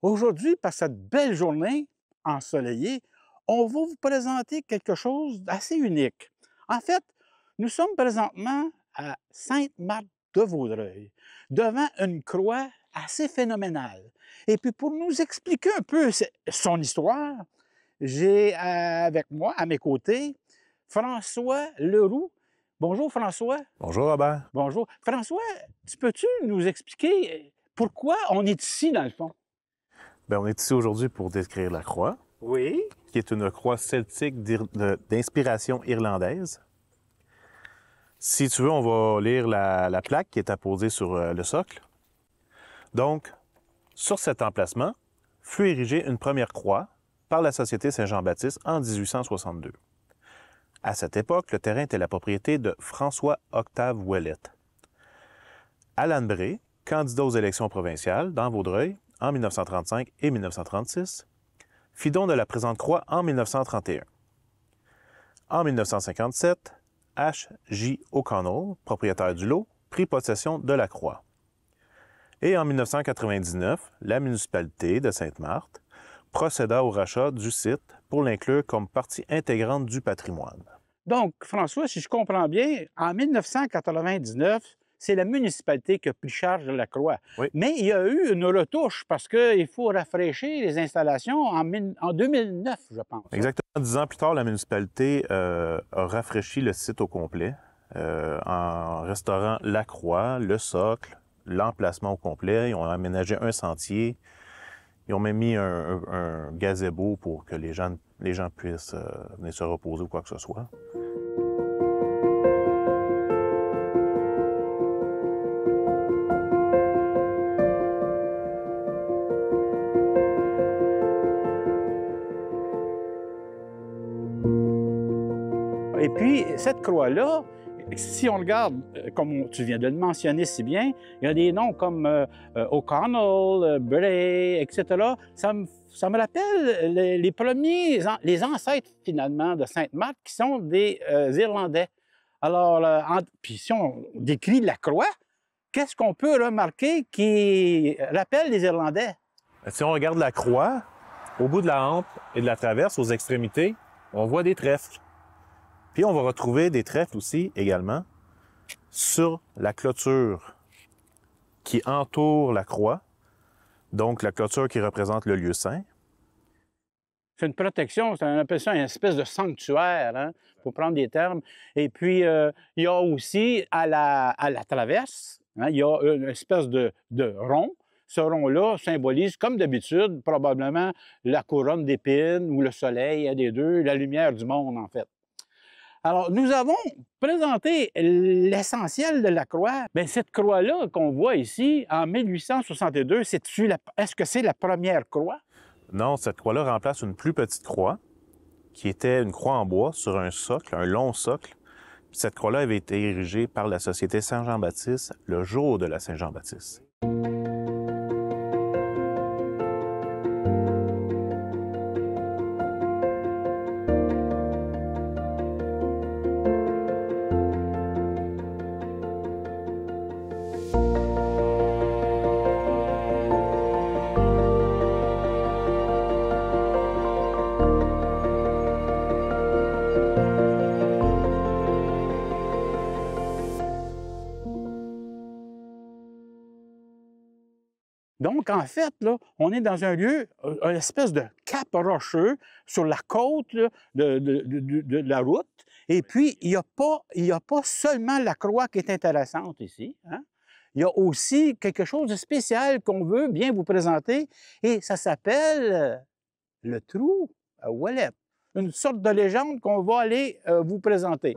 Aujourd'hui, par cette belle journée ensoleillée, on va vous présenter quelque chose d'assez unique. En fait, nous sommes présentement à Sainte-Marthe-de-Vaudreuil, devant une croix assez phénoménale. Et puis pour nous expliquer un peu son histoire, j'ai avec moi, à mes côtés, François Leroux. Bonjour François. Bonjour Robert. Bonjour. François, peux-tu nous expliquer pourquoi on est ici dans le fond? Bien, on est ici aujourd'hui pour décrire la croix, Oui. qui est une croix celtique d'inspiration irlandaise. Si tu veux, on va lire la plaque qui est apposée sur le socle. Donc, sur cet emplacement, fut érigée une première croix par la Société Saint-Jean-Baptiste en 1862. À cette époque, le terrain était la propriété de François-Octave Ouellette. Alan Bray, candidat aux élections provinciales dans Vaudreuil en 1935 et 1936, fit don de la présente croix en 1931. En 1957, H.J. O'Connell, propriétaire du lot, prit possession de la croix. Et en 1999, la municipalité de Sainte-Marthe procéda au rachat du site pour l'inclure comme partie intégrante du patrimoine. Donc, François, si je comprends bien, en 1999, c'est la municipalité qui a pris charge de la croix. Oui. Mais il y a eu une retouche parce qu'il faut rafraîchir les installations en 2009, je pense. Exactement. 10 ans plus tard, la municipalité a rafraîchi le site au complet en restaurant la croix, le socle, l'emplacement au complet. Ils ont aménagé un sentier. Ils ont même mis un gazebo pour que les gens puissent venir se reposer ou quoi que ce soit. Et puis, cette croix-là, si on regarde, comme tu viens de le mentionner si bien, il y a des noms comme O'Connell, Bray, etc. Ça me rappelle les premiers, les ancêtres finalement de Sainte-Marthe qui sont des Irlandais. Alors, puis si on décrit la croix, qu'est-ce qu'on peut remarquer qui rappelle les Irlandais? Si on regarde la croix, au bout de la hampe et de la traverse, aux extrémités, on voit des trèfles. Puis on va retrouver des trèfles aussi, également, sur la clôture qui entoure la croix. Donc, la clôture qui représente le lieu saint. C'est une protection, on appelle ça une espèce de sanctuaire, hein, pour prendre des termes. Et puis, il y a aussi à la traverse, hein, il y a une espèce de rond. Ce rond-là symbolise, comme d'habitude, probablement la couronne d'épines ou le soleil, un des deux, la lumière du monde, en fait. Alors, nous avons présenté l'essentiel de la croix. Bien, cette croix-là qu'on voit ici, en 1862, est-ce que c'est la première croix? Non, cette croix-là remplace une plus petite croix, qui était une croix en bois sur un socle, un long socle. Puis cette croix-là avait été érigée par la Société Saint-Jean-Baptiste le jour de la Saint-Jean-Baptiste. Donc, en fait, là, on est dans un lieu, une espèce de cap rocheux sur la côte là, de la route. Et puis, il n'y a pas seulement la croix qui est intéressante ici, hein? Il y a aussi quelque chose de spécial qu'on veut bien vous présenter, et ça s'appelle le trou à Ouellette, une sorte de légende qu'on va aller vous présenter.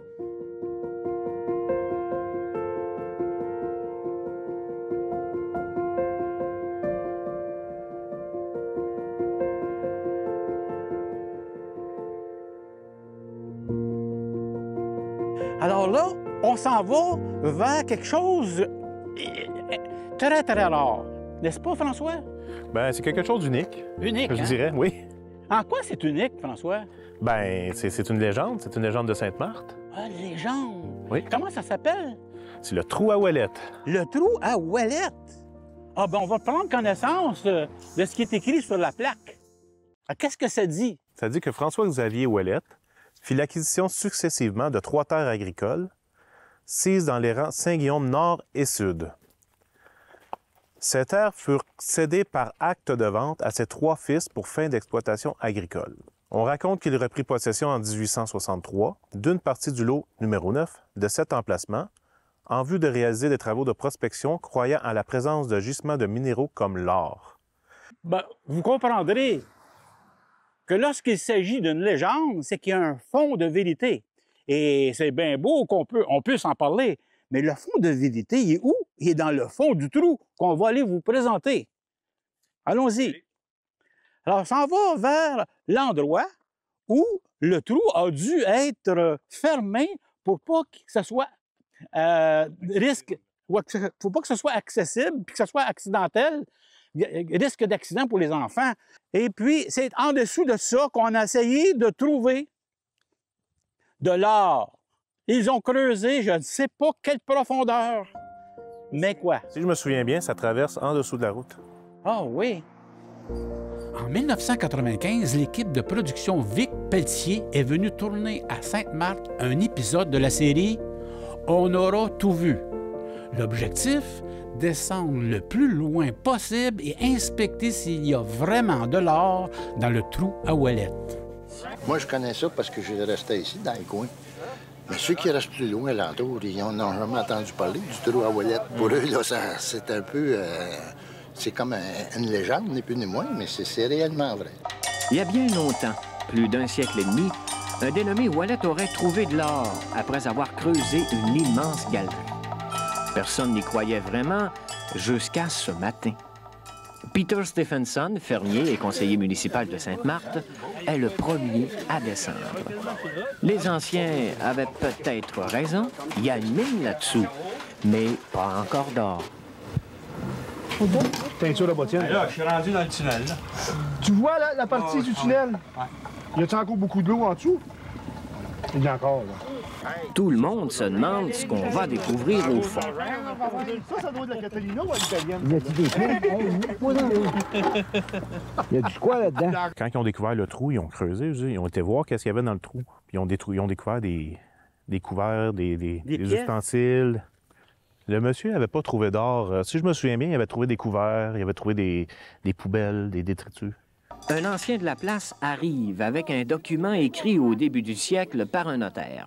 Alors là, on s'en va vers quelque chose très, très rare. N'est-ce pas, François? Bien, c'est quelque chose d'unique. Unique, Je hein? dirais, oui. En quoi c'est unique, François? Bien, c'est une légende de Sainte-Marthe. Ah, légende! Oui. Comment ça s'appelle? C'est le trou à Ouellette. Le trou à Ouellette. Ah, ben on va prendre connaissance de ce qui est écrit sur la plaque. Qu'est-ce que ça dit? Ça dit que François-Xavier Ouellette fit l'acquisition successivement de 3 terres agricoles, sises dans les rangs Saint-Guillaume Nord et Sud. Ces terres furent cédées par acte de vente à ses 3 fils pour fin d'exploitation agricole. On raconte qu'il reprit possession en 1863 d'une partie du lot numéro 9 de cet emplacement en vue de réaliser des travaux de prospection croyant à la présence de gisements de minéraux comme l'or. Ben, vous comprendrez que lorsqu'il s'agit d'une légende, c'est qu'il y a un fond de vérité. Et c'est bien beau on puisse en parler, mais le fond de vérité, il est où? Il est dans le fond du trou qu'on va aller vous présenter. Allons-y. Alors, on s'en va vers l'endroit où le trou a dû être fermé pour pas que ce soit risque. Il ne faut pas que ce soit accessible puis que ce soit accidentel. Risque d'accident pour les enfants. Et puis, c'est en dessous de ça qu'on a essayé de trouver de l'or. Ils ont creusé, je ne sais pas quelle profondeur, mais quoi? Si je me souviens bien, ça traverse en dessous de la route. Ah oui! En 1995, l'équipe de production Vic Pelletier est venue tourner à Sainte-Marthe un épisode de la série « On aura tout vu ». L'objectif, descendre le plus loin possible et inspecter s'il y a vraiment de l'or dans le trou à Ouellette. Moi, je connais ça parce que je restais ici, dans le coin. Mais ceux qui restent plus loin alentour, ils n'ont jamais entendu parler du trou à Ouellette. Pour eux, là, c'est un peu... c'est comme une légende, ni plus ni moins, mais c'est réellement vrai. Il y a bien longtemps, plus d'un siècle et demi, un dénommé Ouellette aurait trouvé de l'or après avoir creusé une immense galerie. Personne n'y croyait vraiment jusqu'à ce matin. Peter Stephenson, fermier et conseiller municipal de Sainte-Marthe, est le premier à descendre. Les anciens avaient peut-être raison, il y a une mine là-dessous, mais pas encore d'or. Teinture de bottine. Là, je suis rendu dans le tunnel. Là. Tu vois là, la partie du tunnel? Ouais. Y a-t-il encore beaucoup de l'eau en dessous? Il y a encore, là. Tout le monde se demande ce qu'on va découvrir au fond. Ça doit être la Catalina ou à l'italienne? Y a-t-il des Il y a du quoi là-dedans? Quand ils ont découvert le trou, ils ont creusé, ils ont été voir qu'est-ce qu'il y avait dans le trou. Puis ils ont découvert des couverts, des ustensiles. Le monsieur n'avait pas trouvé d'or. Si je me souviens bien, il avait trouvé des couverts, il avait trouvé des poubelles, des détritus. Un ancien de la place arrive avec un document écrit au début du siècle par un notaire.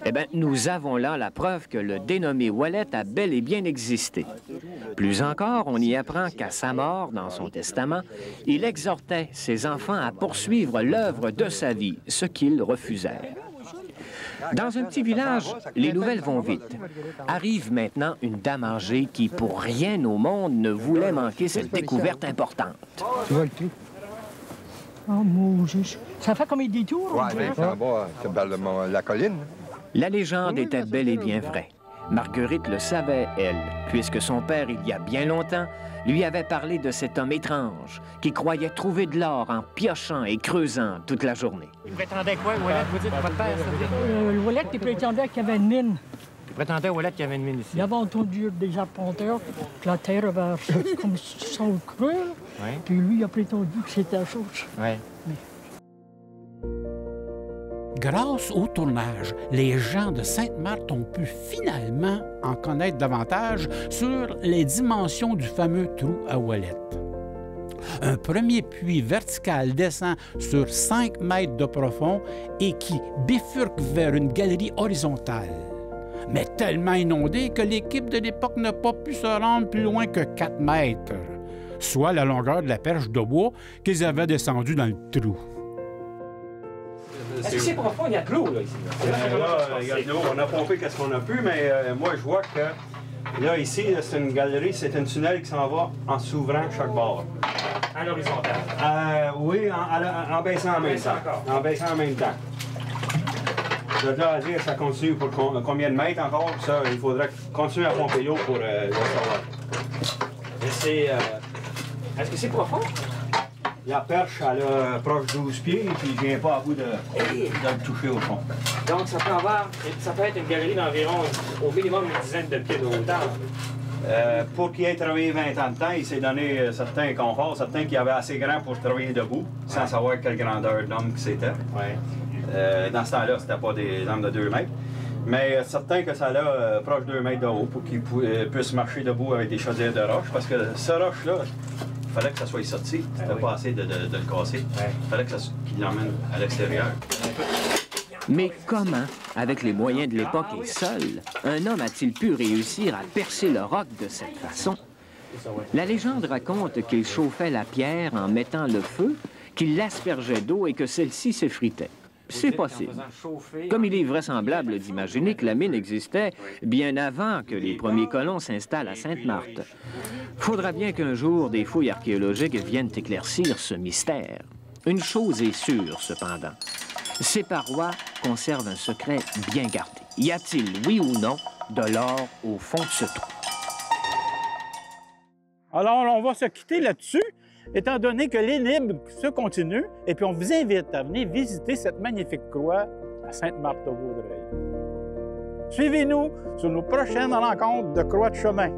Eh bien, nous avons là la preuve que le dénommé Ouellette a bel et bien existé. Plus encore, on y apprend qu'à sa mort, dans son testament, il exhortait ses enfants à poursuivre l'œuvre de sa vie, ce qu'ils refusèrent. Dans un petit village, les nouvelles vont vite. Arrive maintenant une dame âgée qui, pour rien au monde, ne voulait manquer cette découverte importante. Tu vois le trou? Oh, mon Dieu. Ça fait comme un détour? Oui, c'est en bas, c'est la colline. La légende était bel et bien vraie. Marguerite le savait, elle, puisque son père, il y a bien longtemps, lui avait parlé de cet homme étrange qui croyait trouver de l'or en piochant et creusant toute la journée. Il prétendait quoi, Ouellette? Vous dites, votre père, ça Le Ouellette, il prétendait qu'il y avait une mine. Il prétendait, Ouellette, qu'il y avait une mine ici. Il avait entendu des arpenteurs que la terre avait comme ça au creux. Oui. Puis lui, il a prétendu que c'était la chose. Oui. Grâce au tournage, les gens de Sainte-Marthe ont pu finalement en connaître davantage sur les dimensions du fameux trou à Ouellette. Un premier puits vertical descend sur 5 mètres de profond et qui bifurque vers une galerie horizontale, mais tellement inondée que l'équipe de l'époque n'a pas pu se rendre plus loin que 4 mètres, soit la longueur de la perche de bois qu'ils avaient descendue dans le trou. Est-ce que c'est profond? Il y a de l'eau, là, ici. Là, il y a de l'eau. On a pompé qu'est-ce qu'on a pu, mais moi, je vois que là, ici, c'est une galerie, c'est un tunnel qui s'en va en s'ouvrant chaque bord. À l'horizontale? Oui, en baissant en même temps. En baissant en même temps. De là à dire, ça continue pour combien de mètres encore? Ça, il faudrait continuer à pomper l'eau pour le savoir. Est-ce que c'est profond? La perche, elle a proche de 12 pieds, puis il ne vient pas à bout de le toucher au fond. Donc, ça peut être une galerie d'environ, au minimum, une dizaine de pieds de hauteur. Pour qu'il ait travaillé 20 ans de temps, il s'est donné certains conforts, certains qui avaient assez grand pour travailler debout, sans savoir quelle grandeur d'homme que c'était. Dans ce temps-là, c'était pas des hommes de 2 mètres. Mais certains que ça a proche de 2 mètres de haut pour qu'ils puissent marcher debout avec des chaudières de roche, parce que ce roche-là, il fallait que ça soit sorti. C'était pas assez de le casser. Il fallait qu'il l'emmène à l'extérieur. Mais comment, avec les moyens de l'époque et seul, un homme a-t-il pu réussir à percer le roc de cette façon? La légende raconte qu'il chauffait la pierre en mettant le feu, qu'il l'aspergeait d'eau et que celle-ci s'effritait. C'est possible. Comme il est vraisemblable d'imaginer que la mine existait bien avant que les premiers colons s'installent à Sainte-Marthe. Faudra bien qu'un jour des fouilles archéologiques viennent éclaircir ce mystère. Une chose est sûre, cependant. Ces parois conservent un secret bien gardé. Y a-t-il, oui ou non, de l'or au fond de ce trou? Alors, on va se quitter là-dessus, étant donné que l'énigme se continue, et puis on vous invite à venir visiter cette magnifique croix à Sainte-Marthe-de-Vaudreuil. Suivez-nous sur nos prochaines rencontres de Croix de chemin.